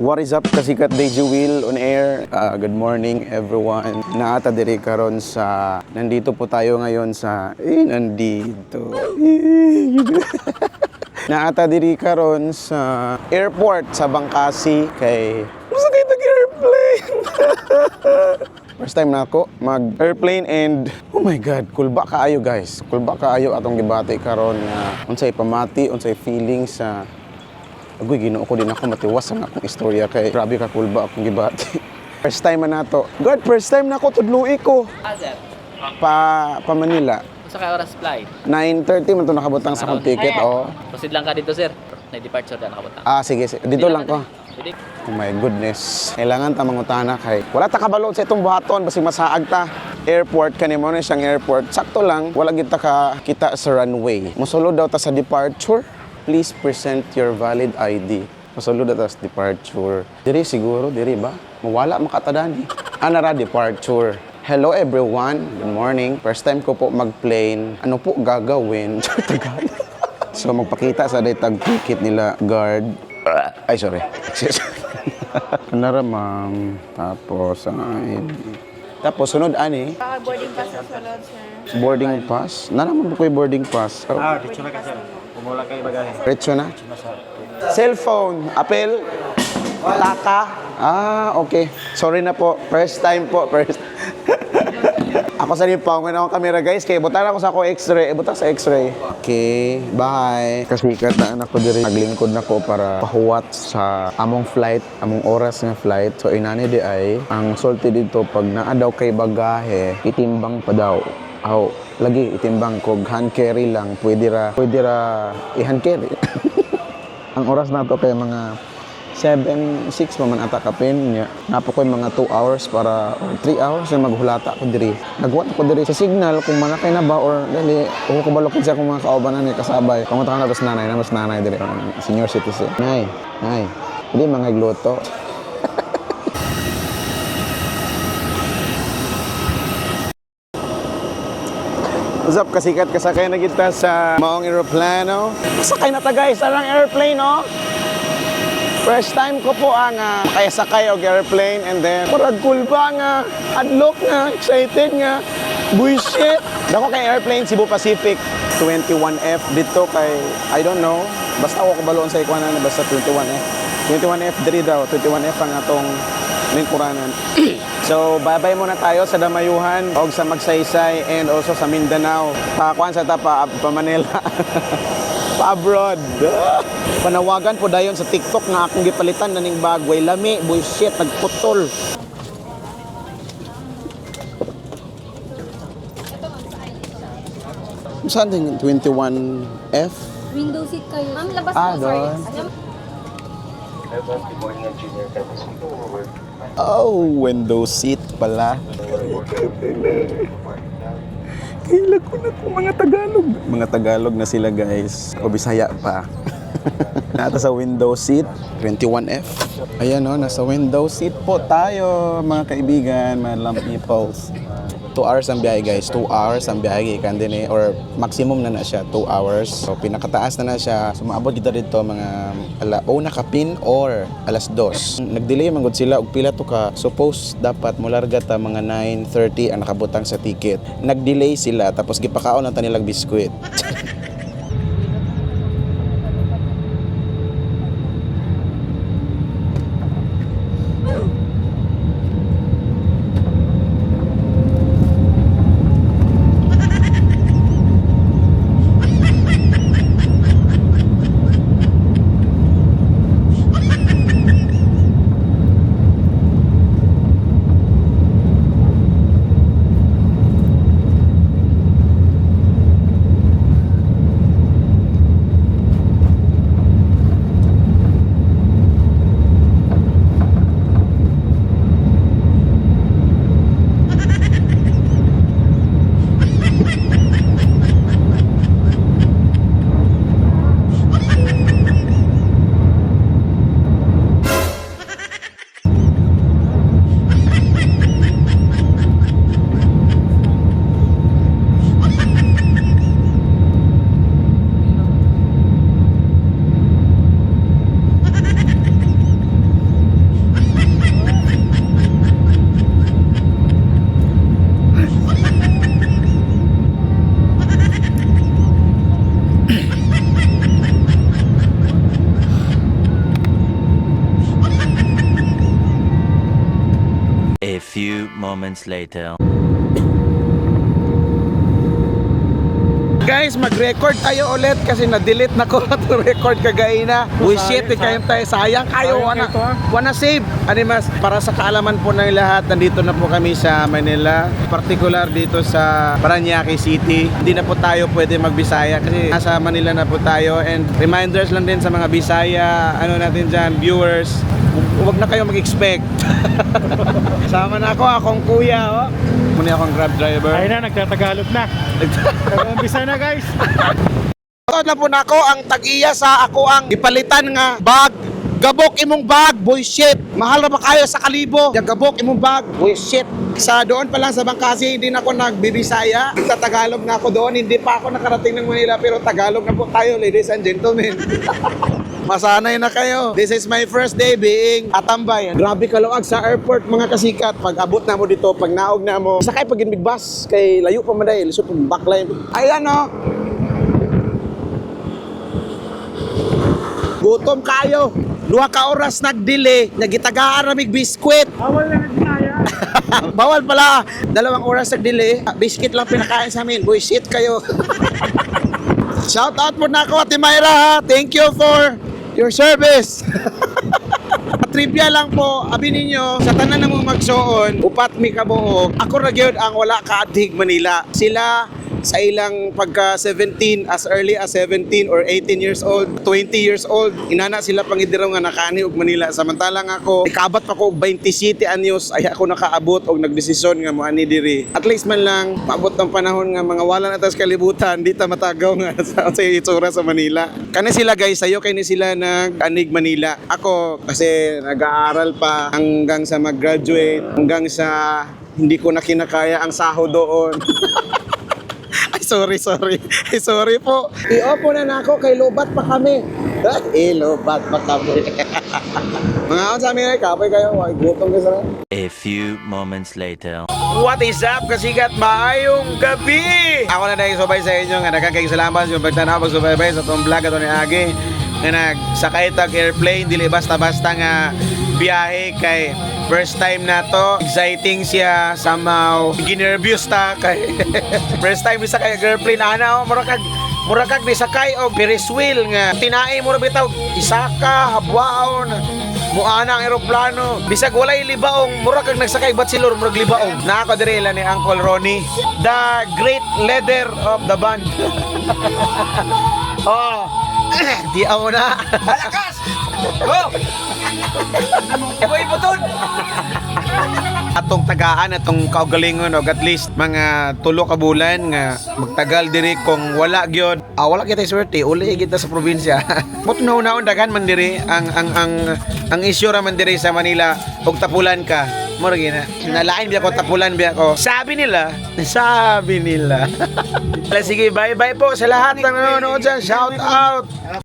What is up, kasikat Deji Will on air. Good morning everyone. Naata diri karon sa nandito po tayo ngayon sa nandito. Naata diri karon sa airport sa Bangkasi kay masakit ang airplane. First time na ako mag-airplane and oh my god, kulba kaayo guys. Kulba kaayo atong gibati karon nga unsay pamati, unsay feelings sa agoy, ginoo ko din ako matiwas ang akong istorya kay grabe ka kulba akong gibati. First time man nato. God, first time na ako tudluy ko. Sir. Pa Manila. Sa kay oras flight. 9:30 man to nakabutang sa akong ticket, oh. Proceed lang ka dito, sir. Na-departure na nakabutang. Sige. Dito lang ko. Pwede. Oh my goodness. Kailangan ta mangutana kay wala ta kabalo sa itong buhaton basi masaag ta. Airport kanimo na siyang airport. Sakto lang wala gid ta ka kita sa runway. Mosulod daw ta sa departure. Please present your valid ID. Mosulod daw ta sa departure. Diri siguro diri ba? Mawala makatadani. Anara departure. Hello everyone. Good morning. First time ko po mag-plane. Ano po gagawin? So magpakita sa datag ticket nila guard. Ay, sorry. Anara, ma'am. Tapos, tapos, sunod, ani? Boarding pass na sunod, sir. Boarding pass? Naraman po ko yung boarding pass. Dicho na ka, sir. Pumula kayo bagahe. Retso na? Cellphone. Apel? Taka? Okay. Sorry na po. First time po. Ako sa nipaungan akong camera, guys. Kaya butan ako sa ako x-ray. Butan sa x-ray. Okay. Bye. Kasikat na anak ko diri. Naglingkod na ko para pahuwat sa among flight, among oras nga flight. So, inani di ay, ang sulti dito, pag naadaw kay bagahe, itimbang pa daw. Lagi itimbang ko. Hand carry lang. Pwede ra i-hand carry. Ang oras na to kay mga 7-6 man ata kapin niya. Napo ko yung mga 2 hours para 3 hours na maghulata ko diri. Nagwat ko diri sa signal kung manakay na ba or dali ko balokid sa akong mga kaubanan ni kasabay. Pangunta na bas nanay diri senior citizen. Nay. Hindi mga igluto. What's up, kasikat kasakay na kita sa maong aeroplano. Sakay na ta guys, arang airplane no. First time ko po ang kaya sakay og airplane and then murag kulba nga, adlok nga, excited nga, bullshit. Dako kay airplane Cebu Pacific 21F dito kay I don't know, basta ako kabaloon sa ikuanan basta 21F. 21F diri daw, 21F ang atong lingkuranan. So bye-bye muna tayo sa Damayuhan og sa Magsaysay and also sa Mindanao. Kuan sa pa Manila. Pa-abroad. Panawagan po dayon sa TikTok nga akong gipalitan na ning bag. Way lami, bullshit, nagputol. Saan din 21F? Window seat kayo. Ma'am, labas doon. Window seat pala. Kailan ko na po mga Tagalog. Mga Tagalog na sila guys. O Bisaya pa. Nata sa window seat, 21F. Ayan o, nasa window seat po tayo mga kaibigan, mga lamp nipples. 2 hours ang biyahe guys, 2 hours ang biyahe gikan din or maximum na siya 2 hours. So pinakataas na siya. So maabot kita dito mga alauna kapin or alas 2. Nagdelay man gud sila og pila to ka. Suppose dapat molarga ta mga 9:30 ang nakabutang sa ticket. Nagdelay sila tapos gipakaon na ta nilang biskwit. few moments later. Guys, mag-record tayo ulit kasi na-delete na ko to record kagaina. Bullshit, kayong tayo. Sayang kayo. Wanna save. Animas, para sa kaalaman po ng lahat, nandito na po kami sa Manila. Particular dito sa Parañaque City. Hindi na po tayo pwede magbisaya kasi nasa Manila na po tayo. And reminders lang din sa mga Bisaya, ano natin dyan, viewers, huwag na kayo mag-expect. Sama na ako, akong kuya. Oh. Muna akong grab driver. Ayun na, nagtatagalog na. Umpisa na guys. Tawad na po na ako ang tag-iya sa ako ang ipalitan nga bag. Gabok imong bag, bullshit. Mahal na ba kayo sa kalibo? Yung gabok imong bag, bullshit. Sa doon pa lang sa Bangkasi, hindi na ako nagbibisaya. Sa Tagalog na ako doon, hindi pa ako nakarating ng Manila, pero Tagalog na po tayo, ladies and gentlemen. Masanay na kayo. This is my first day being atambay. Grabe kaluag sa airport mga kasikat. Pag abot na mo dito, pag naog na mo, sakay pag big bus, kay layo pa maday, lisod pang backline. Ayan o. Gutom kayo. 2 ka oras nagdili, nagitagaan ramig biskwit. Awal na nagdinaya. Bawal pala. 2 oras nagdili, biscuit lang pinakain sa amin. Bullshit kayo. Shout out mo na ako, Ate Myra, ha. Thank you for your service. Trivia lang po, abi ninyo, sa tanan na mo magsuon, upat mi kabuok, ako ra gyud ang wala kaadhig Manila. Sila sa ilang pagka 17, as early as 17 or 18 years old, 20 years old, inana sila pangidiraw nga nakaani og Manila. Samantalang ako, ikabat pa ko og 27 anyos, ay ako nakaabot og nagdesisyon nga moani diri. At least man lang, paabot ng panahon nga mga wala na tas kalibutan, di ta matagaw nga sa itsura sa Manila. Kani sila guys, sayo kay ni sila nag-anig Manila. Ako kasi nag-aaral pa hanggang sa mag-graduate, hanggang sa hindi ko na kinakaya ang sahod doon. Ay, sorry po. I-opo na ako kay lobat pa kami. Lobat pa kami. Mga on sa amin, kapoy kayo. Ay, gutom kayo sa A few moments later. What is up, kasikat? Maayong gabi! Ako na dahil subay sa inyo nga nakakayong salamat sa pagtanaw, pagsubaybay sa itong vlog ato ni Agi nga nagsakay tag airplane, dili basta-basta nga biyahe kay first time na to. Exciting siya, somehow ginervyos ta kay first time isa kay airplane ana murakag ni sakay og Ferris wheel nga tinai mo ra bitaw isaka habwaon muana ang eroplano bisag walay libaong murakag nagsakay batsilor murag libaong na ako diri ni Uncle Ronnie, the great leader of the band. Oh, di ako na. Malakas! Oh! Iboy butod! Atong tagaan, atong kaugalingon og at least mga 3 ka bulan nga magtagal diri kung wala gyud. Wala kita swerte, uli kita sa probinsya. Mut naon dagan man diri ang issue ra man diri sa Manila og tapulan ka. Mura gina. Nalain biya ko tapulan biya ko. Sabi nila. Sige, bye-bye po sa lahat ng nanonood dyan. Shout out!